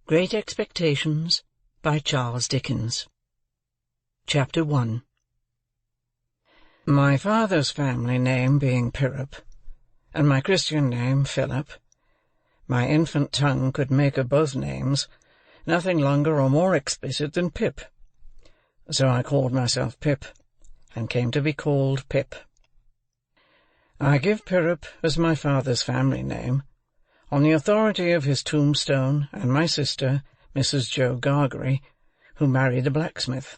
Great Expectations by Charles Dickens. Chapter 1. My father's family name being Pirrip, and my Christian name Philip, my infant tongue could make of both names nothing longer or more explicit than Pip. So I called myself Pip, and came to be called Pip. I give Pirrip as my father's family name, on the authority of his tombstone and my sister, Mrs. Joe Gargery, who married a blacksmith.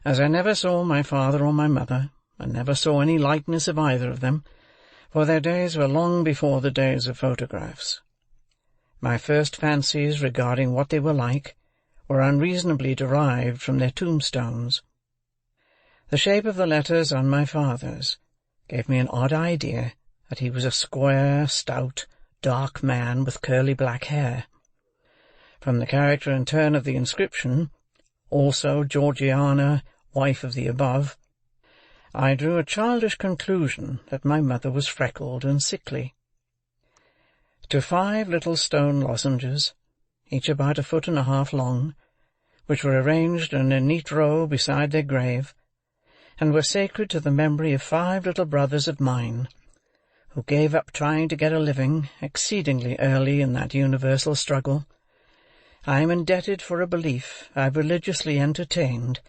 As I never saw my father or my mother, and never saw any likeness of either of them, for their days were long before the days of photographs, my first fancies regarding what they were like were unreasonably derived from their tombstones. The shape of the letters on my father's gave me an odd idea that he was a square, stout, dark man with curly black hair. From the character and turn of the inscription, also Georgiana, wife of the above, I drew a childish conclusion that my mother was freckled and sickly. To 5 little stone lozenges, each about 1.5 feet long, which were arranged in a neat row beside their grave, and were sacred to the memory of 5 little brothers of mine, who gave up trying to get a living exceedingly early in that universal struggle, I am indebted for a belief I religiously entertained,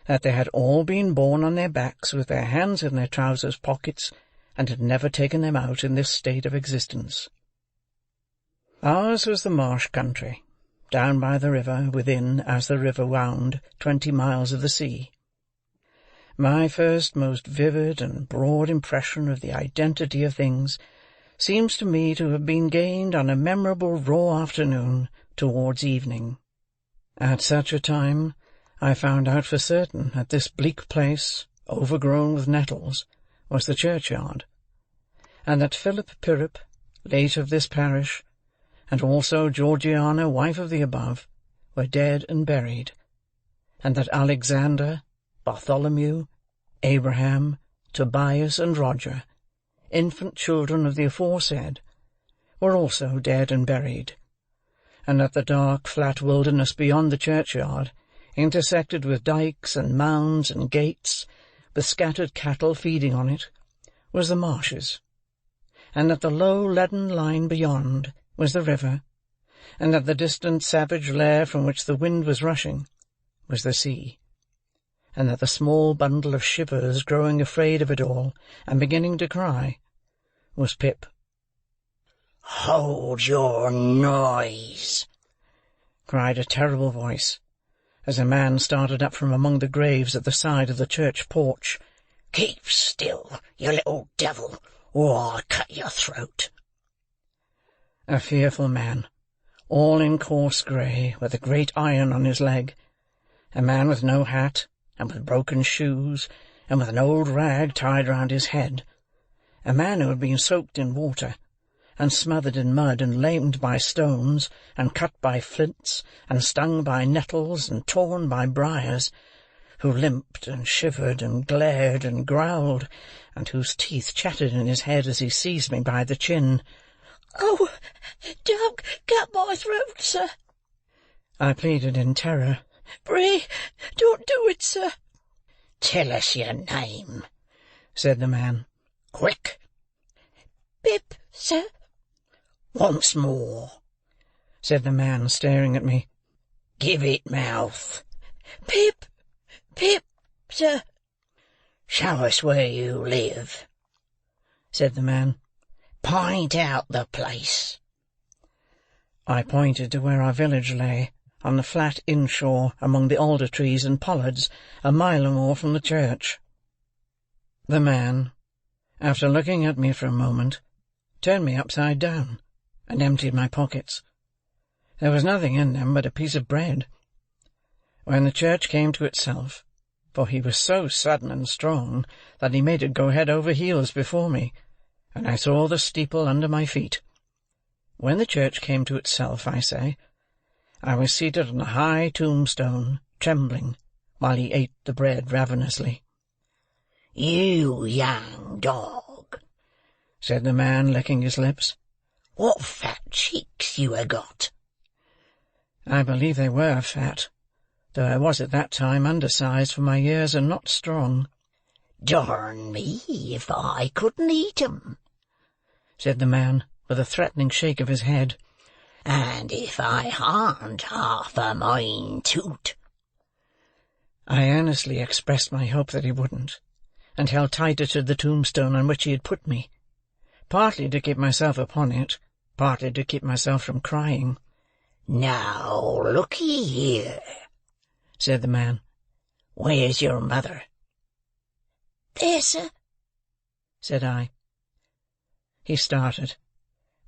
that they had all been born on their backs with their hands in their trousers' pockets, and had never taken them out in this state of existence. Ours was the Marsh Country, down by the river, within, as the river wound, 20 miles of the sea. My first most vivid and broad impression of the identity of things seems to me to have been gained on a memorable raw afternoon towards evening. At such a time I found out for certain that this bleak place, overgrown with nettles, was the churchyard, and that Philip Pirrip, late of this parish, and also Georgiana, wife of the above, were dead and buried, and that Alexander, Bartholomew, Abraham, Tobias, and Roger, infant children of the aforesaid, were also dead and buried, and that the dark, flat wilderness beyond the churchyard, intersected with dykes and mounds and gates, with scattered cattle feeding on it, was the marshes, and that the low leaden line beyond was the river, and that the distant savage lair from which the wind was rushing was the sea, and that the small bundle of shivers growing afraid of it all, and beginning to cry, was Pip. "Hold your noise!" cried a terrible voice, as a man started up from among the graves at the side of the church porch. "Keep still, you little devil, or I'll cut your throat." A fearful man, all in coarse grey, with a great iron on his leg, a man with no hat, and with broken shoes, and with an old rag tied round his head, a man who had been soaked in water, and smothered in mud, and lamed by stones, and cut by flints, and stung by nettles, and torn by briars, who limped, and shivered, and glared, and growled, and whose teeth chattered in his head as he seized me by the chin. "Oh, don't cut my throat, sir," I pleaded in terror. "Pray, don't do it, sir." "Tell us your name," said the man. "Quick." "Pip, sir." "Once more," said the man, staring at me. "Give it mouth." "Pip, sir." "Show us where you live," said the man. "Point out the place." I pointed to where our village lay, on the flat inshore among the alder trees and pollards, a mile or more from the church. The man, after looking at me for a moment, turned me upside down, and emptied my pockets. There was nothing in them but a piece of bread. When the church came to itself, for he was so sudden and strong that he made it go head over heels before me, and I saw the steeple under my feet. When the church came to itself, I say, I was seated on a high tombstone, trembling, while he ate the bread ravenously. "You young dog," said the man, licking his lips, What fat cheeks you ha' got!" I believe they were fat, though I was at that time undersized for my years and not strong. "Darn me if I couldn't eat 'em," said the man, with a threatening shake of his head. "And if I harn't half a mind to't." I earnestly expressed my hope that he wouldn't, and held tighter to the tombstone on which he had put me, partly to keep myself upon it, partly to keep myself from crying. "Now, look'ee here," said the man. "Where's your mother?" "There, sir," said I. He started,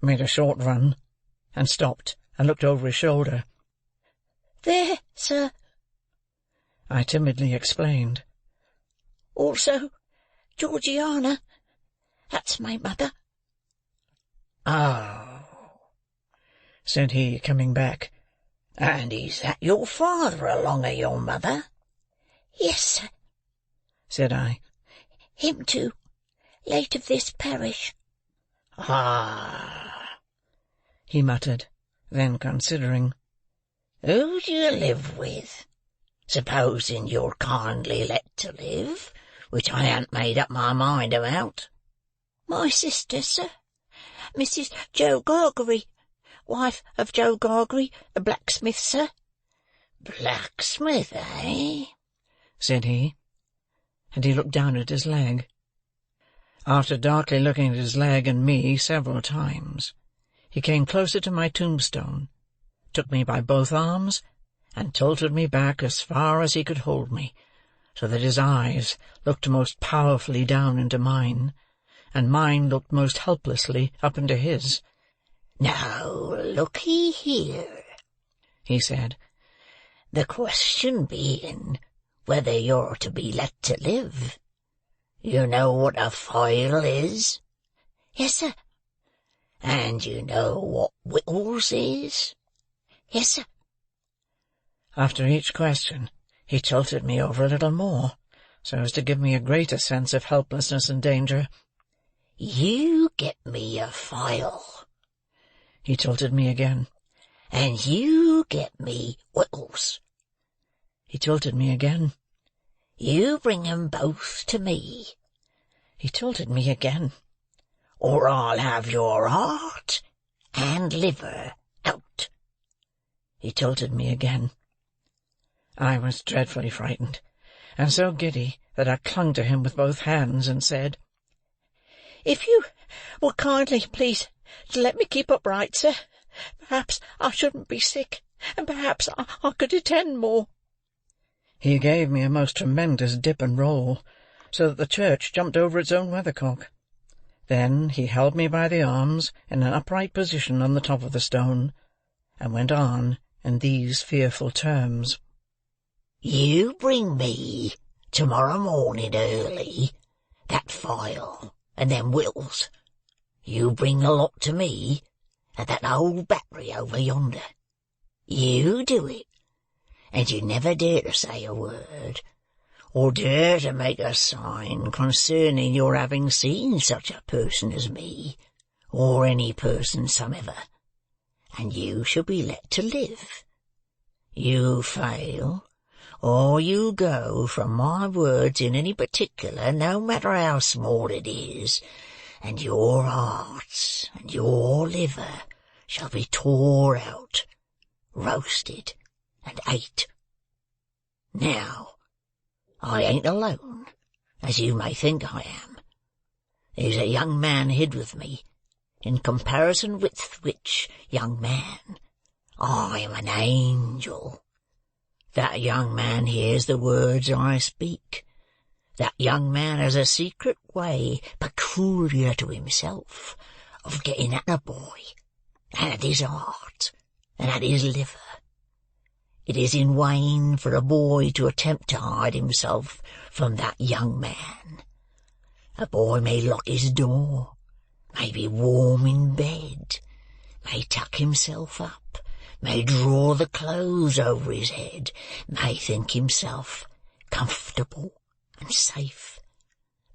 made a short run, and stopped and looked over his shoulder. "There, sir." I timidly explained. "Also Georgiana. That's my mother." "Oh," said he, coming back. "And is that your father along of your mother?" "Yes, sir." said I. "Him too. Late of this parish." "Ah," he muttered, then considering. "Who do you live with? Supposing you're kindly let to live, which I han't made up my mind about." "My sister, sir. Mrs. Joe Gargery, wife of Joe Gargery, the blacksmith, sir." "Blacksmith, eh?" said he, and he looked down at his leg. After darkly looking at his leg and me several times, he came closer to my tombstone, took me by both arms, and tilted me back as far as he could hold me, so that his eyes looked most powerfully down into mine, and mine looked most helplessly up into his. "Now, look'ee here," he said. "The question being whether you're to be let to live. You know what a file is?" "Yes, sir." "And you know what whittles is?" "Yes, sir." After each question, he tilted me over a little more, so as to give me a greater sense of helplessness and danger. "You get me a file." He tilted me again. "And you get me whittles." He tilted me again. "You bring 'em both to me." He tilted me again. "Or I'll have your heart and liver out." He tilted me again. I was dreadfully frightened, and so giddy that I clung to him with both hands, and said, "If you will kindly please to let me keep upright, sir, perhaps I shouldn't be sick, and perhaps I could attend more." He gave me a most tremendous dip and roll, so that the church jumped over its own weathercock. Then he held me by the arms in an upright position on the top of the stone, and went on in these fearful terms. "You bring me, tomorrow morning early, that file and them whittles. You bring the lot to me at that old battery over yonder. You do it, and you never dare to say a word, or dare to make a sign concerning your having seen such a person as me, or any person somever, and you shall be let to live. You fail, or you go from my words in any particular, no matter how small it is, and your heart and your liver shall be tore out, roasted, and ate. Now, I ain't alone, as you may think I am. There's a young man hid with me, in comparison with which young man I am an angel. That young man hears the words I speak. That young man has a secret way, peculiar to himself, of getting at a boy, and at his heart, and at his liver. It is in vain for a boy to attempt to hide himself from that young man. A boy may lock his door, may be warm in bed, may tuck himself up, may draw the clothes over his head, may think himself comfortable and safe,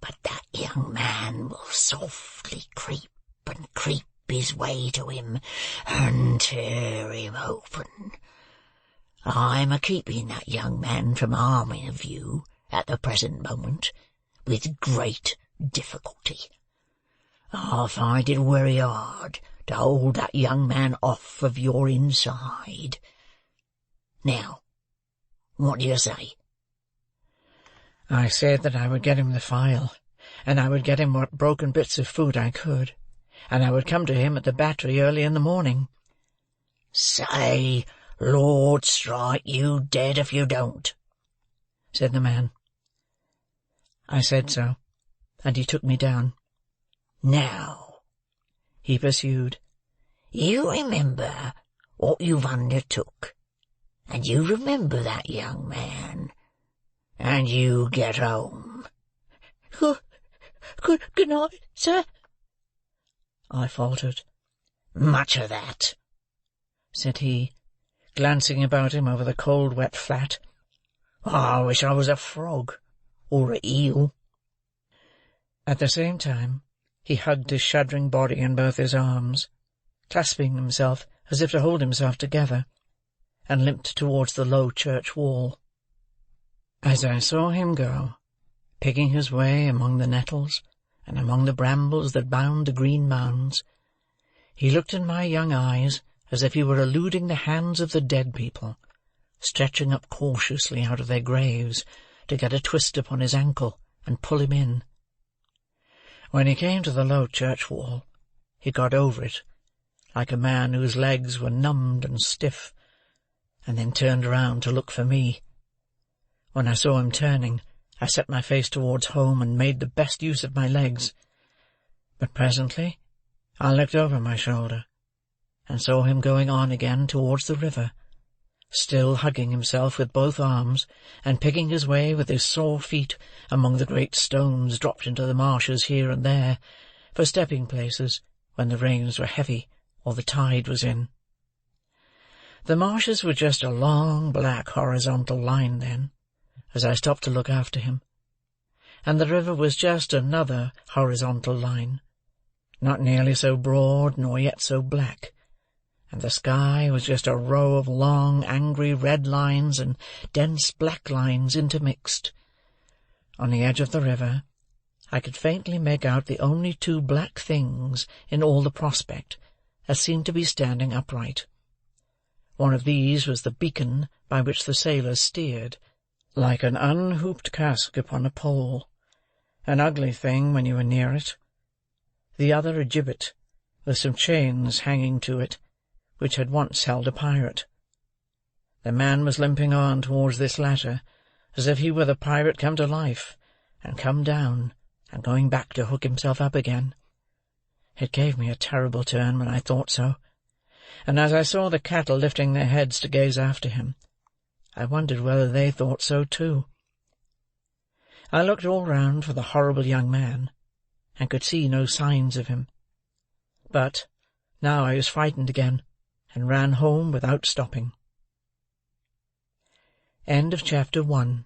but that young man will softly creep and creep his way to him and tear him open. I'm a-keeping that young man from harming of you at the present moment, with great difficulty. I find it very hard to hold that young man off of your inside. Now, what do you say?" I said that I would get him the file, and I would get him what broken bits of food I could, and I would come to him at the Battery early in the morning. "Say, Lord strike you dead if you don't," said the man. I said so, and he took me down. "Now," he pursued, "you remember what you've undertook, and you remember that young man, and you get home." Good night, sir," I faltered. "Much of that," said he, glancing about him over the cold wet flat. "I wish I was a frog, or a eel." At the same time, he hugged his shuddering body in both his arms, clasping himself as if to hold himself together, and limped towards the low church wall. As I saw him go, picking his way among the nettles and among the brambles that bound the green mounds, he looked in my young eyes as if he were eluding the hands of the dead people, stretching up cautiously out of their graves to get a twist upon his ankle and pull him in. When he came to the low church wall, he got over it, like a man whose legs were numbed and stiff, and then turned round to look for me. When I saw him turning, I set my face towards home and made the best use of my legs. But presently I looked over my shoulder, and saw him going on again towards the river, still hugging himself with both arms, and picking his way with his sore feet among the great stones dropped into the marshes here and there, for stepping-places when the rains were heavy or the tide was in. The marshes were just a long black horizontal line then, as I stopped to look after him, and the river was just another horizontal line, not nearly so broad nor yet so black, and the sky was just a row of long, angry red lines and dense black lines intermixed. On the edge of the river I could faintly make out the only two black things in all the prospect that seemed to be standing upright. One of these was the beacon by which the sailors steered, like an unhooped cask upon a pole, an ugly thing when you were near it. The other a gibbet, with some chains hanging to it, which had once held a pirate. The man was limping on towards this latter, as if he were the pirate come to life, and come down, and going back to hook himself up again. It gave me a terrible turn when I thought so, and as I saw the cattle lifting their heads to gaze after him, I wondered whether they thought so too. I looked all round for the horrible young man, and could see no signs of him. But now I was frightened again, and ran home without stopping. End of chapter 1.